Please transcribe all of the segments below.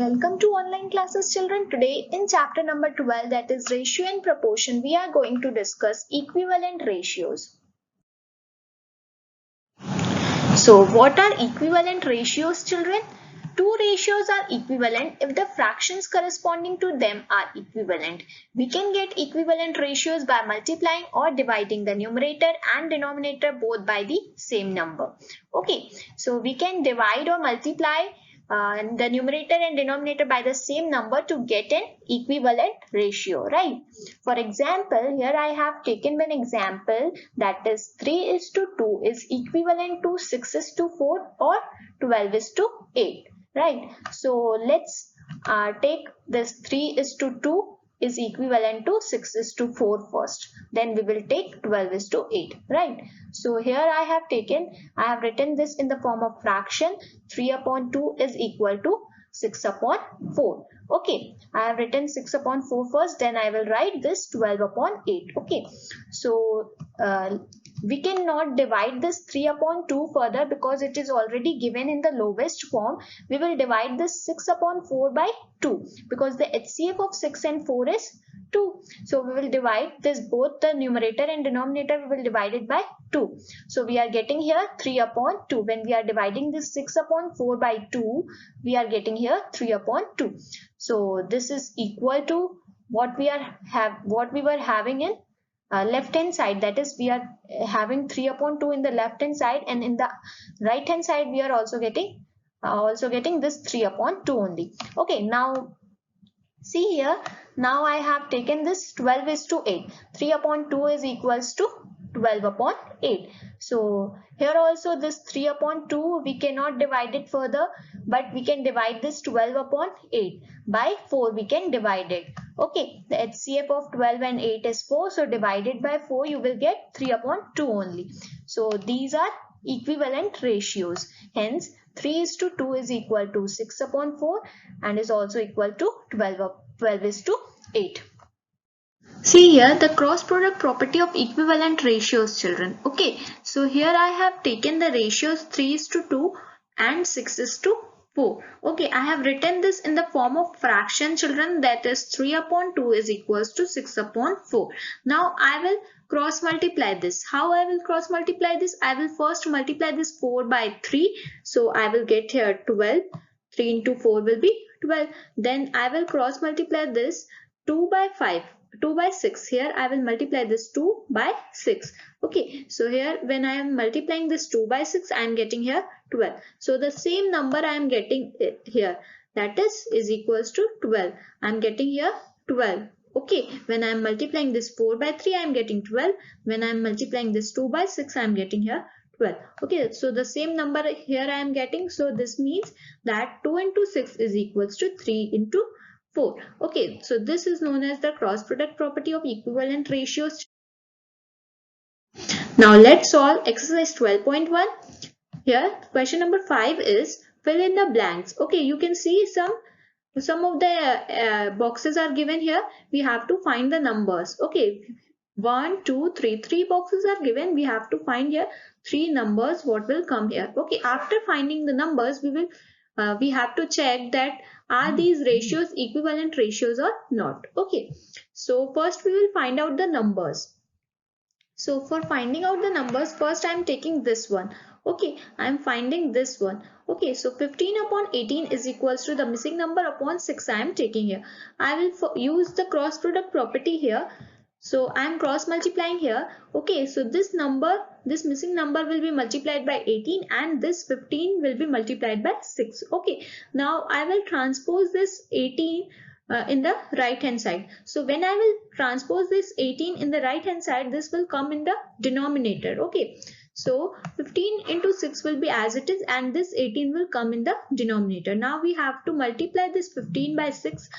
Welcome to online classes children. Today in chapter number 12, that is ratio and proportion, we are going to discuss equivalent ratios. So what are equivalent ratios children? Two ratios are equivalent if the fractions corresponding to them are equivalent. We can get equivalent ratios by multiplying or dividing the numerator and denominator both by the same number. Okay, so we can divide or multiply the numerator and denominator by the same number to get an equivalent ratio, right? For example, here I have taken an example that is 3:2 is equivalent to 6:4 or 12:8, right? So let's take this 3:2 is equivalent to 6:4 first. Then we will take 12:8, right? So here I have written this in the form of fraction. 3/2 is equal to 6/4. Okay, I have written 6/4 first, then I will write this 12/8. Okay, so we cannot divide this 3/2 further because it is already given in the lowest form. We will divide this 6/4 by 2 because the HCF of 6 and 4 is 2. So we will divide this, both the numerator and denominator we will divide it by 2. So we are getting here 3/2. When we are dividing this 6/4 by 2, we are getting here 3/2. So this is equal to what we were having in left hand side, that is we are having 3/2 in the left hand side, and in the right hand side we are also getting this 3/2 only. Okay, now see here, now I have taken this 12:8. 3/2 is equals to 12/8. So here also this 3/2 we cannot divide it further, but we can divide this 12/8 by 4. We can divide it. Okay, the HCF of 12 and 8 is 4. So divided by 4 you will get 3/2 only. So these are equivalent ratios. Hence 3:2 is equal to 6/4 and is also equal to 12:8. See here the cross product property of equivalent ratios children. Okay, so here I have taken the ratios 3:2 and 6:4. Okay, I have written this in the form of fraction children, that is 3/2 is equals to 6/4. Now I will cross multiply this. How I will cross multiply this? I will first multiply this 4 by 3. So I will get here 12. 3 into 4 will be 12. Then I will cross multiply this 2 by 5. 2 by 6. Here I will multiply this 2 by 6. Okay, so here when I am multiplying this 2 by 6, I am getting here 12. So the same number I am getting here, that is equals to 12. I am getting here 12. Okay, when I am multiplying this 4 by 3, I am getting 12. When I am multiplying this 2 by 6, I am getting here 12. Okay, so the same number here I am getting. So this means that 2 into 6 is equals to 3 into 4. Okay, so this is known as the cross product property of equivalent ratios. Now let's solve exercise 12.1. Here question number 5 is fill in the blanks. Okay, you can see some of the boxes are given here. We have to find the numbers. Okay, 1, 2, 3. 3 boxes are given. We have to find here 3 numbers. What will come here? Okay, after finding the numbers, we have to check that are these ratios equivalent ratios or not. Okay, so first we will find out the numbers. So for finding out the numbers, first I am taking this one. Okay, I am finding this one. Okay, so 15/18 is equals to the missing number upon 6 I am taking here. I will use the cross product property here. So I am cross multiplying here. Okay, so this missing number will be multiplied by 18 and this 15 will be multiplied by 6. Okay, now I will transpose this 18 in the right hand side. So when I will transpose this 18 in the right hand side, this will come in the denominator. Okay, so 15 into 6 will be as it is and this 18 will come in the denominator. Now we have to multiply this 15 by 6.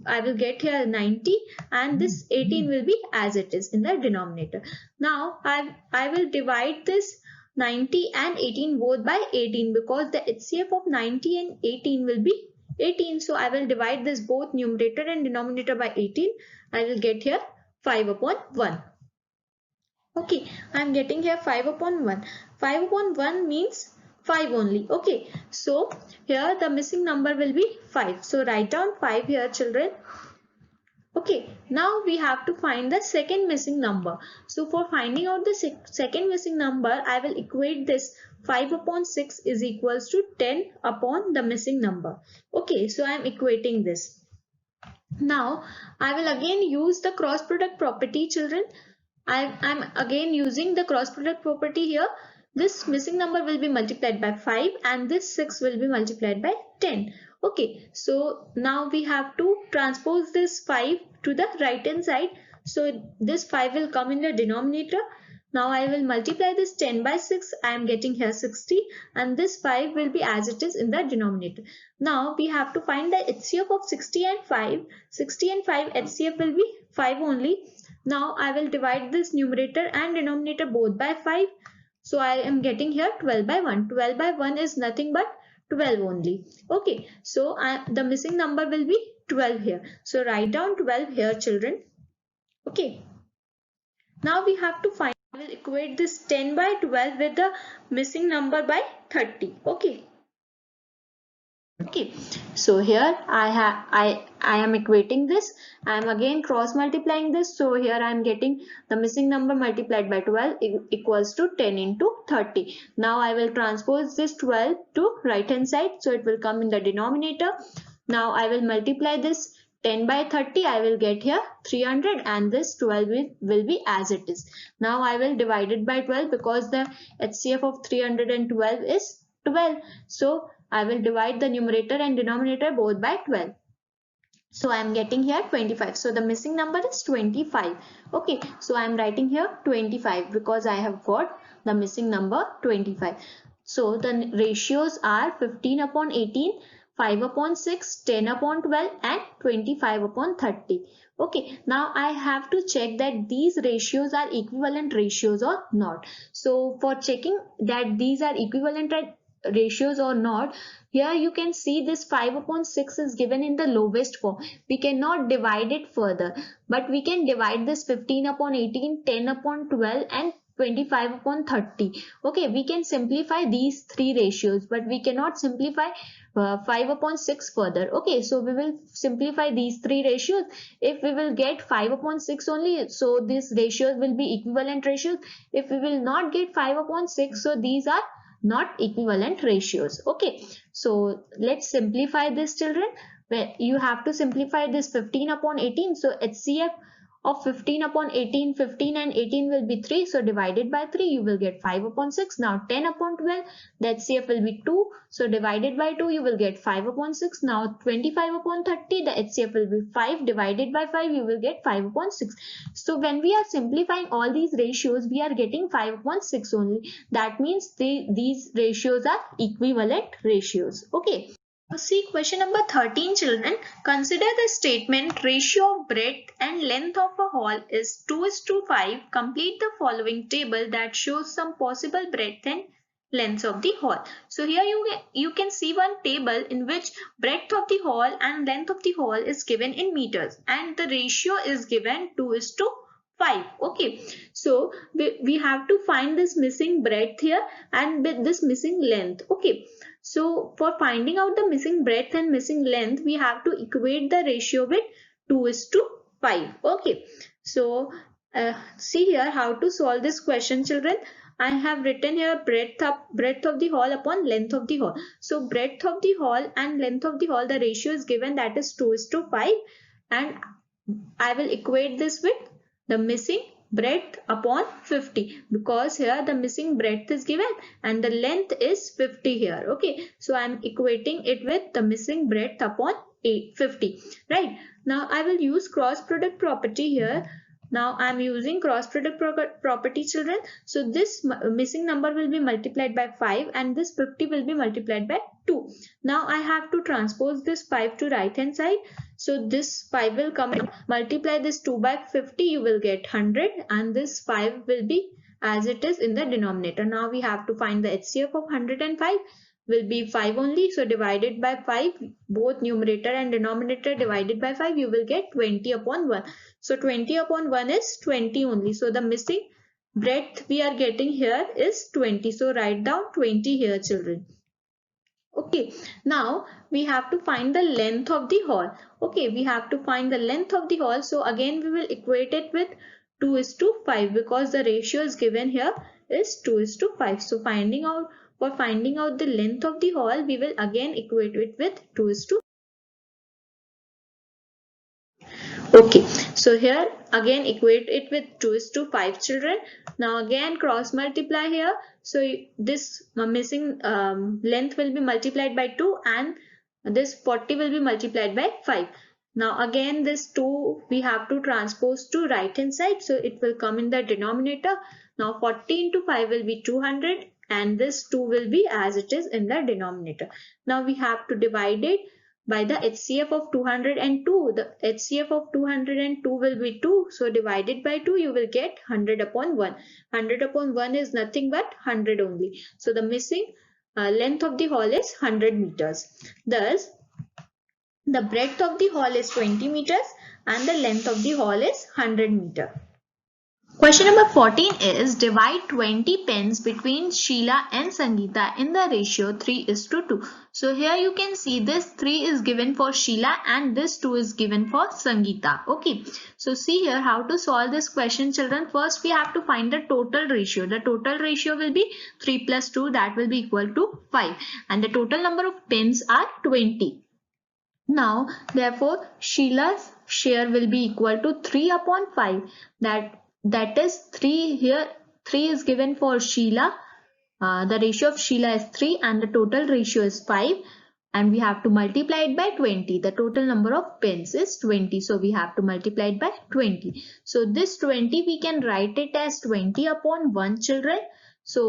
I will get here 90 and this 18 will be as it is in the denominator. Now I will divide this 90 and 18 both by 18 because the HCF of 90 and 18 will be 18. So I will divide this both numerator and denominator by 18. I will get here 5/1. Okay, I am getting here 5/1. 5/1 means 5 only. Okay, so here the missing number will be 5. So write down 5 here, children. Okay, now we have to find the second missing number. So for finding out the second missing number, I will equate this 5 upon 6 is equals to 10 upon the missing number. Okay, so I am equating this. Now I will again use the cross product property, children. I'm again using the cross product property here. This missing number will be multiplied by 5 and this 6 will be multiplied by 10. Okay, so now we have to transpose this 5 to the right hand side. So this 5 will come in the denominator. Now I will multiply this 10 by 6. I am getting here 60 and this 5 will be as it is in the denominator. Now we have to find the HCF of 60 and 5. 60 and 5 HCF will be 5 only. Now I will divide this numerator and denominator both by 5. So I am getting here 12 by 1. 12 by 1 is nothing but 12 only. Okay, so the missing number will be 12 here. So write down 12 here, children. Okay. Now we have to find, I will equate this 10 by 12 with the missing number by 30. Okay. Okay, so here I am equating this. I am again cross multiplying this. So here I am getting the missing number multiplied by 12 equals to 10 into 30. Now I will transpose this 12 to right hand side. So it will come in the denominator. Now I will multiply this 10 by 30. I will get here 300 and this 12 will be as it is. Now I will divide it by 12 because the HCF of 312 is 12. So I will divide the numerator and denominator both by 12. So I am getting here 25. So the missing number is 25. Okay, so I am writing here 25 because I have got the missing number 25. So the ratios are 15 upon 18, 5 upon 6, 10 upon 12 and 25 upon 30. Okay, now I have to check that these ratios are equivalent ratios or not. So for checking that these are equivalent ratios or not, here you can see this 5 upon 6 is given in the lowest form. We cannot divide it further, but we can divide this 15 upon 18, 10 upon 12 and 25 upon 30. Okay, we can simplify these three ratios, but we cannot simplify 5 upon 6 further. Okay, so we will simplify these three ratios. If we will get 5 upon 6 only, so these ratios will be equivalent ratios. If we will not get 5 upon 6, so these are not equivalent ratios. Okay, so let's simplify this, children. Where you have to simplify this 15 upon 18. So HCF of 15 upon 18, 15 and 18 will be 3. So divided by 3, you will get 5 upon 6. Now 10 upon 12, the HCF will be 2. So divided by 2, you will get 5 upon 6. Now 25 upon 30, the HCF will be 5. Divided by 5, you will get 5 upon 6. So when we are simplifying all these ratios, we are getting 5 upon 6 only. That means these ratios are equivalent ratios. Okay. See question number 13, children. Consider the statement ratio of breadth and length of a hall is 2:5. Complete the following table that shows some possible breadth and lengths of the hall. So here you can see one table in which breadth of the hall and length of the hall is given in meters and the ratio is given 2:5. Okay, so we have to find this missing breadth here and with this missing length. Okay, so for finding out the missing breadth and missing length, we have to equate the ratio with 2:5. Okay, so see here how to solve this question, children. I have written here breadth of the hall upon length of the hall. So breadth of the hall and length of the hall, the ratio is given, that is 2:5, and I will equate this with the missing breadth upon 50 because here the missing breadth is given and the length is 50 here. Okay, so I am equating it with the missing breadth upon 50. Right, now I will use cross product property here. Now I am using cross product property, children. So this missing number will be multiplied by 5 and this 50 will be multiplied by 2. Now I have to transpose this 5 to right hand side. So this 5 will come in, multiply this 2 by 50, you will get 100 and this 5 will be as it is in the denominator. Now we have to find the HCF of 105 will be 5 only. So divided by 5, both numerator and denominator divided by 5, you will get 20 upon 1. So 20 upon 1 is 20 only. So the missing breadth we are getting here is 20. So write down 20 here, children. Okay, now we have to find the length of the hall. Okay, we have to find the length of the hall. So again we will equate it with 2:5 because the ratio is given here is 2:5. So finding out the length of the hall, we will again equate it with 2:5. Okay, so here again equate it with 2:5, children. Now again cross multiply here. So this missing length will be multiplied by 2 and this 40 will be multiplied by 5. Now again this 2 we have to transpose to right hand side. So it will come in the denominator. Now 40 into 5 will be 200 and this 2 will be as it is in the denominator. Now we have to divide it by the HCF of 202. The HCF of 202 will be 2. So divided by 2 you will get 100 upon 1. 100 upon 1 is nothing but 100 only. So the missing length of the hall is 100 meters. Thus the breadth of the hall is 20 meters and the length of the hall is 100 meters. Question number 14 is divide 20 pens between Sheila and Sangeeta in the ratio 3:2. So here you can see this 3 is given for Sheila and this 2 is given for Sangeeta. Okay, so see here how to solve this question, children. First we have to find the total ratio. The total ratio will be 3 plus 2, that will be equal to 5, and the total number of pens are 20. Now therefore Sheila's share will be equal to 3 upon 5. That is 3 here. 3 is given for Sheila. The ratio of Sheila is 3 and the total ratio is 5. And we have to multiply it by 20. The total number of pens is 20. So we have to multiply it by 20. So this 20 we can write it as 20 upon 1, children. So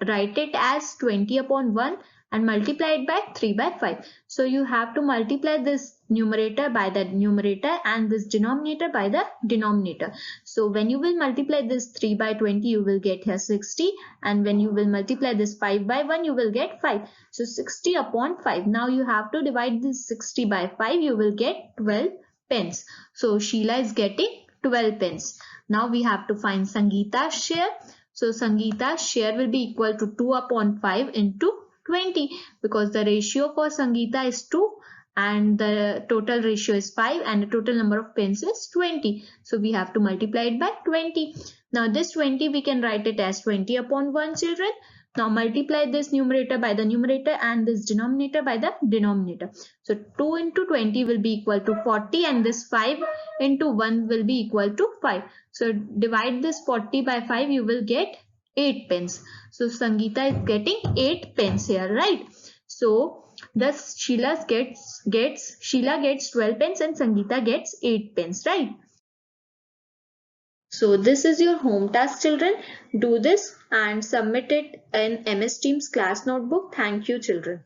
write it as 20 upon 1 and multiply it by 3 by 5. So you have to multiply this numerator by the numerator and this denominator by the denominator. So when you will multiply this 3 by 20 you will get here 60, and when you will multiply this 5 by 1 you will get 5. So 60 upon 5. Now you have to divide this 60 by 5, you will get 12 pence. So Sheila is getting 12 pence. Now we have to find Sangeeta's share. So Sangeeta's share will be equal to 2 upon 5 into 20 because the ratio for Sangeeta is 2 and the total ratio is 5 and the total number of pens is 20. So we have to multiply it by 20. Now this 20 we can write it as 20 upon 1, children. Now multiply this numerator by the numerator and this denominator by the denominator. So 2 into 20 will be equal to 40 and this 5 into 1 will be equal to 5. So divide this 40 by 5, you will get 8 pence. So Sangeeta is getting 8 pence here, right? So thus Sheila gets 12 pence and Sangeeta gets 8 pence, right? So this is your home task, children. Do this and submit it in MS Teams class notebook. Thank you, children.